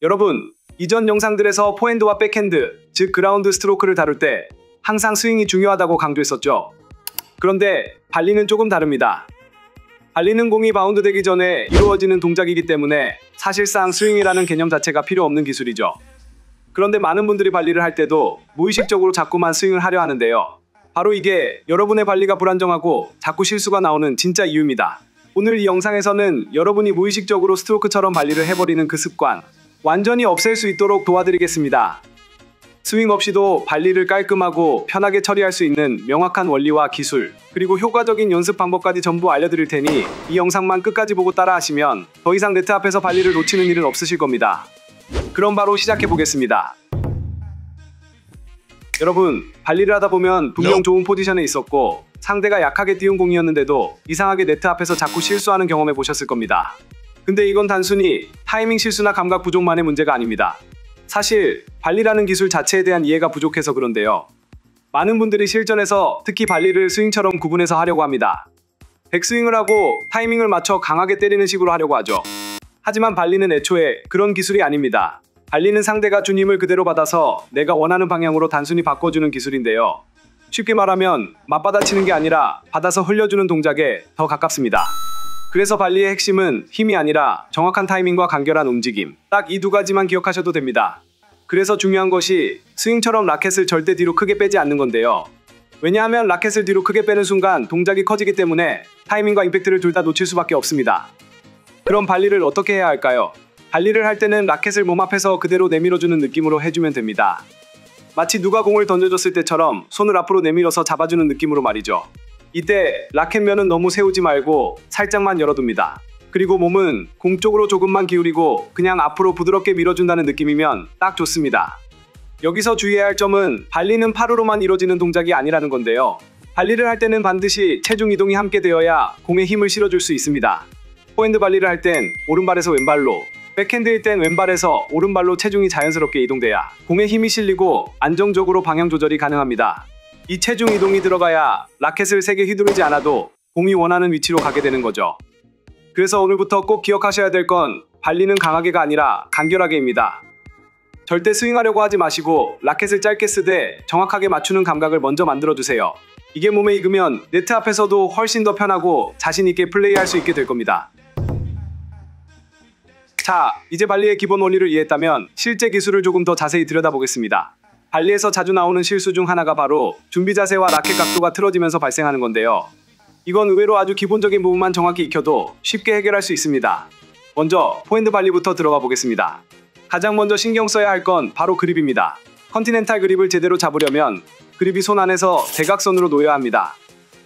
여러분, 이전 영상들에서 포핸드와 백핸드, 즉 그라운드 스트로크를 다룰 때 항상 스윙이 중요하다고 강조했었죠. 그런데 발리는 조금 다릅니다. 발리는 공이 바운드 되기 전에 이루어지는 동작이기 때문에 사실상 스윙이라는 개념 자체가 필요 없는 기술이죠. 그런데 많은 분들이 발리를 할 때도 무의식적으로 자꾸만 스윙을 하려 하는데요. 바로 이게 여러분의 발리가 불안정하고 자꾸 실수가 나오는 진짜 이유입니다. 오늘 이 영상에서는 여러분이 무의식적으로 스트로크처럼 발리를 해버리는 그 습관 완전히 없앨 수 있도록 도와드리겠습니다. 스윙 없이도 발리를 깔끔하고 편하게 처리할 수 있는 명확한 원리와 기술, 그리고 효과적인 연습 방법까지 전부 알려드릴 테니 이 영상만 끝까지 보고 따라하시면 더 이상 네트 앞에서 발리를 놓치는 일은 없으실 겁니다. 그럼 바로 시작해 보겠습니다. 여러분, 발리를 하다 보면 분명 좋은 포지션에 있었고 상대가 약하게 띄운 공이었는데도 이상하게 네트 앞에서 자꾸 실수하는 경험해 보셨을 겁니다. 근데 이건 단순히 타이밍 실수나 감각 부족만의 문제가 아닙니다. 사실 발리라는 기술 자체에 대한 이해가 부족해서 그런데요. 많은 분들이 실전에서 특히 발리를 스윙처럼 구분해서 하려고 합니다. 백스윙을 하고 타이밍을 맞춰 강하게 때리는 식으로 하려고 하죠. 하지만 발리는 애초에 그런 기술이 아닙니다. 발리는 상대가 준 힘을 그대로 받아서 내가 원하는 방향으로 단순히 바꿔주는 기술인데요. 쉽게 말하면 맞받아치는 게 아니라 받아서 흘려주는 동작에 더 가깝습니다. 그래서 발리의 핵심은 힘이 아니라 정확한 타이밍과 간결한 움직임, 딱 이 두 가지만 기억하셔도 됩니다. 그래서 중요한 것이 스윙처럼 라켓을 절대 뒤로 크게 빼지 않는 건데요. 왜냐하면 라켓을 뒤로 크게 빼는 순간 동작이 커지기 때문에 타이밍과 임팩트를 둘 다 놓칠 수밖에 없습니다. 그럼 발리를 어떻게 해야 할까요? 발리를 할 때는 라켓을 몸 앞에서 그대로 내밀어주는 느낌으로 해주면 됩니다. 마치 누가 공을 던져줬을 때처럼 손을 앞으로 내밀어서 잡아주는 느낌으로 말이죠. 이때 라켓면은 너무 세우지 말고 살짝만 열어둡니다. 그리고 몸은 공 쪽으로 조금만 기울이고 그냥 앞으로 부드럽게 밀어준다는 느낌이면 딱 좋습니다. 여기서 주의해야 할 점은 발리는 팔으로만 이루어지는 동작이 아니라는 건데요. 발리를 할 때는 반드시 체중 이동이 함께 되어야 공에 힘을 실어줄 수 있습니다. 포핸드 발리를 할 땐 오른발에서 왼발로, 백핸드일 땐 왼발에서 오른발로 체중이 자연스럽게 이동돼야 공에 힘이 실리고 안정적으로 방향 조절이 가능합니다. 이 체중 이동이 들어가야 라켓을 세게 휘두르지 않아도 공이 원하는 위치로 가게 되는 거죠. 그래서 오늘부터 꼭 기억하셔야 될 건 발리는 강하게가 아니라 간결하게입니다. 절대 스윙하려고 하지 마시고 라켓을 짧게 쓰되 정확하게 맞추는 감각을 먼저 만들어주세요. 이게 몸에 익으면 네트 앞에서도 훨씬 더 편하고 자신있게 플레이할 수 있게 될 겁니다. 자, 이제 발리의 기본 원리를 이해했다면 실제 기술을 조금 더 자세히 들여다보겠습니다. 발리에서 자주 나오는 실수 중 하나가 바로 준비 자세와 라켓 각도가 틀어지면서 발생하는 건데요. 이건 의외로 아주 기본적인 부분만 정확히 익혀도 쉽게 해결할 수 있습니다. 먼저 포핸드 발리부터 들어가 보겠습니다. 가장 먼저 신경 써야 할 건 바로 그립입니다. 컨티넨탈 그립을 제대로 잡으려면 그립이 손 안에서 대각선으로 놓여야 합니다.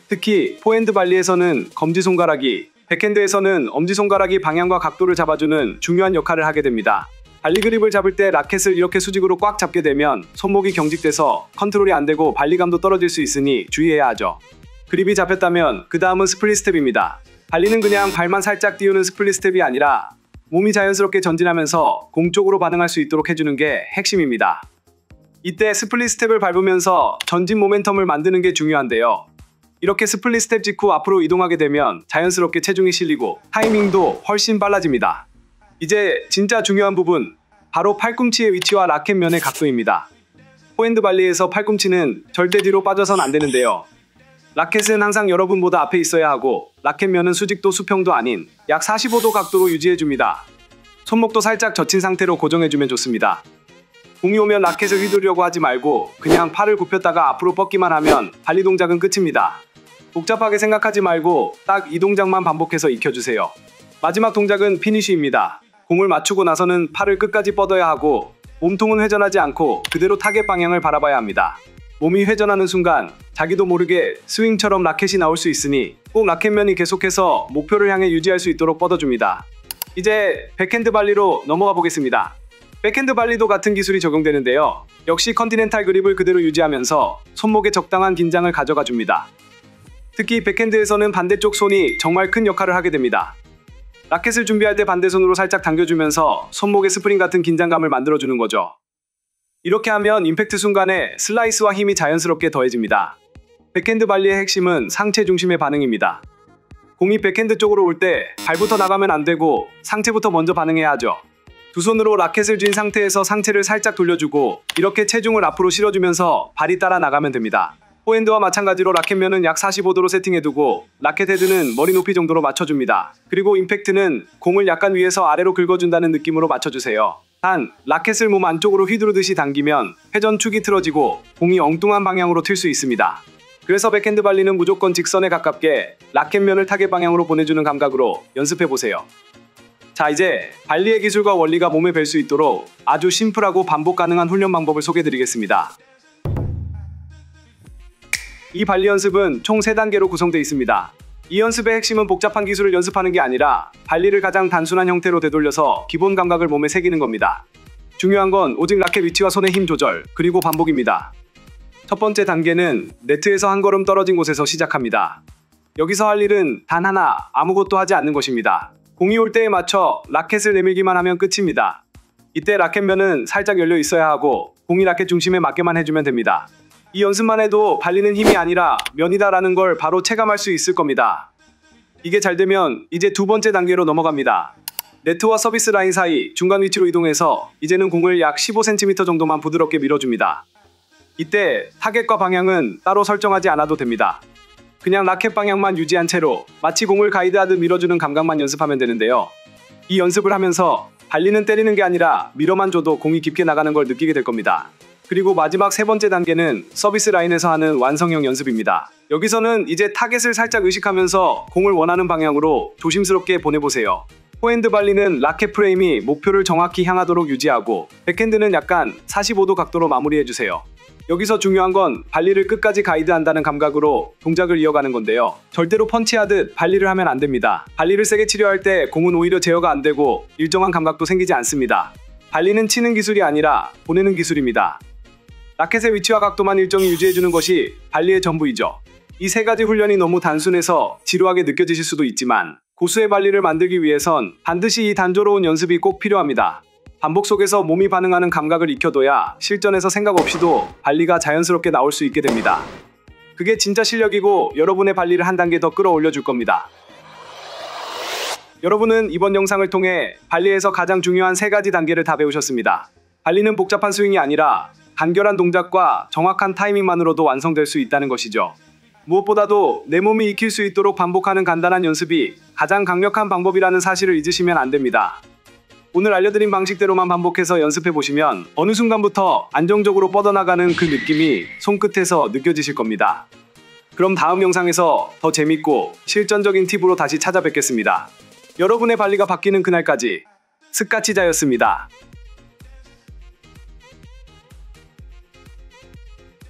특히 포핸드 발리에서는 검지손가락이, 백핸드에서는 엄지손가락이 방향과 각도를 잡아주는 중요한 역할을 하게 됩니다. 발리 그립을 잡을 때 라켓을 이렇게 수직으로 꽉 잡게 되면 손목이 경직돼서 컨트롤이 안 되고 발리감도 떨어질 수 있으니 주의해야 하죠. 그립이 잡혔다면 그 다음은 스플릿 스텝입니다. 발리는 그냥 발만 살짝 띄우는 스플릿 스텝이 아니라 몸이 자연스럽게 전진하면서 공 쪽으로 반응할 수 있도록 해주는 게 핵심입니다. 이때 스플릿 스텝을 밟으면서 전진 모멘텀을 만드는 게 중요한데요. 이렇게 스플릿 스텝 직후 앞으로 이동하게 되면 자연스럽게 체중이 실리고 타이밍도 훨씬 빨라집니다. 이제 진짜 중요한 부분, 바로 팔꿈치의 위치와 라켓면의 각도입니다. 포핸드 발리에서 팔꿈치는 절대 뒤로 빠져선 안 되는데요. 라켓은 항상 여러분보다 앞에 있어야 하고 라켓면은 수직도 수평도 아닌 약 45도 각도로 유지해줍니다. 손목도 살짝 젖힌 상태로 고정해주면 좋습니다. 공이 오면 라켓을 휘두르려고 하지 말고 그냥 팔을 굽혔다가 앞으로 뻗기만 하면 발리 동작은 끝입니다. 복잡하게 생각하지 말고 딱 이 동작만 반복해서 익혀주세요. 마지막 동작은 피니쉬입니다. 공을 맞추고 나서는 팔을 끝까지 뻗어야 하고 몸통은 회전하지 않고 그대로 타겟 방향을 바라봐야 합니다. 몸이 회전하는 순간 자기도 모르게 스윙처럼 라켓이 나올 수 있으니 꼭 라켓면이 계속해서 목표를 향해 유지할 수 있도록 뻗어줍니다. 이제 백핸드 발리로 넘어가 보겠습니다. 백핸드 발리도 같은 기술이 적용되는데요. 역시 컨티넨탈 그립을 그대로 유지하면서 손목에 적당한 긴장을 가져가 줍니다. 특히 백핸드에서는 반대쪽 손이 정말 큰 역할을 하게 됩니다. 라켓을 준비할 때 반대손으로 살짝 당겨주면서 손목에 스프링 같은 긴장감을 만들어주는 거죠. 이렇게 하면 임팩트 순간에 슬라이스와 힘이 자연스럽게 더해집니다. 백핸드 발리의 핵심은 상체 중심의 반응입니다. 공이 백핸드 쪽으로 올 때 발부터 나가면 안 되고 상체부터 먼저 반응해야 하죠. 두 손으로 라켓을 쥔 상태에서 상체를 살짝 돌려주고 이렇게 체중을 앞으로 실어주면서 발이 따라 나가면 됩니다. 포핸드와 마찬가지로 라켓면은 약 45도로 세팅해두고 라켓 헤드는 머리 높이 정도로 맞춰줍니다. 그리고 임팩트는 공을 약간 위에서 아래로 긁어준다는 느낌으로 맞춰주세요. 단, 라켓을 몸 안쪽으로 휘두르듯이 당기면 회전축이 틀어지고 공이 엉뚱한 방향으로 튈 수 있습니다. 그래서 백핸드 발리는 무조건 직선에 가깝게 라켓면을 타겟 방향으로 보내주는 감각으로 연습해보세요. 자, 이제 발리의 기술과 원리가 몸에 뵐 수 있도록 아주 심플하고 반복 가능한 훈련 방법을 소개해드리겠습니다. 이 발리 연습은 총 3단계로 구성되어 있습니다. 이 연습의 핵심은 복잡한 기술을 연습하는 게 아니라 발리를 가장 단순한 형태로 되돌려서 기본 감각을 몸에 새기는 겁니다. 중요한 건 오직 라켓 위치와 손의 힘 조절, 그리고 반복입니다. 첫 번째 단계는 네트에서 한 걸음 떨어진 곳에서 시작합니다. 여기서 할 일은 단 하나, 아무것도 하지 않는 것입니다. 공이 올 때에 맞춰 라켓을 내밀기만 하면 끝입니다. 이때 라켓면은 살짝 열려 있어야 하고 공이 라켓 중심에 맞게만 해주면 됩니다. 이 연습만 해도 발리는 힘이 아니라 면이다라는 걸 바로 체감할 수 있을 겁니다. 이게 잘 되면 이제 두 번째 단계로 넘어갑니다. 네트와 서비스 라인 사이 중간 위치로 이동해서 이제는 공을 약 15cm 정도만 부드럽게 밀어줍니다. 이때 타겟과 방향은 따로 설정하지 않아도 됩니다. 그냥 라켓 방향만 유지한 채로 마치 공을 가이드하듯 밀어주는 감각만 연습하면 되는데요. 이 연습을 하면서 발리는 때리는 게 아니라 밀어만 줘도 공이 깊게 나가는 걸 느끼게 될 겁니다. 그리고 마지막 세 번째 단계는 서비스 라인에서 하는 완성형 연습입니다. 여기서는 이제 타겟을 살짝 의식하면서 공을 원하는 방향으로 조심스럽게 보내보세요. 포핸드 발리는 라켓 프레임이 목표를 정확히 향하도록 유지하고 백핸드는 약간 45도 각도로 마무리해주세요. 여기서 중요한 건 발리를 끝까지 가이드한다는 감각으로 동작을 이어가는 건데요. 절대로 펀치하듯 발리를 하면 안 됩니다. 발리를 세게 치려 할 때 공은 오히려 제어가 안 되고 일정한 감각도 생기지 않습니다. 발리는 치는 기술이 아니라 보내는 기술입니다. 라켓의 위치와 각도만 일정히 유지해주는 것이 발리의 전부이죠. 이 세 가지 훈련이 너무 단순해서 지루하게 느껴지실 수도 있지만 고수의 발리를 만들기 위해선 반드시 이 단조로운 연습이 꼭 필요합니다. 반복 속에서 몸이 반응하는 감각을 익혀둬야 실전에서 생각 없이도 발리가 자연스럽게 나올 수 있게 됩니다. 그게 진짜 실력이고 여러분의 발리를 한 단계 더 끌어올려 줄 겁니다. 여러분은 이번 영상을 통해 발리에서 가장 중요한 3가지 단계를 다 배우셨습니다. 발리는 복잡한 스윙이 아니라 간결한 동작과 정확한 타이밍만으로도 완성될 수 있다는 것이죠. 무엇보다도 내 몸이 익힐 수 있도록 반복하는 간단한 연습이 가장 강력한 방법이라는 사실을 잊으시면 안 됩니다. 오늘 알려드린 방식대로만 반복해서 연습해보시면 어느 순간부터 안정적으로 뻗어나가는 그 느낌이 손끝에서 느껴지실 겁니다. 그럼 다음 영상에서 더 재밌고 실전적인 팁으로 다시 찾아뵙겠습니다. 여러분의 발리가 바뀌는 그날까지 스카치자였습니다.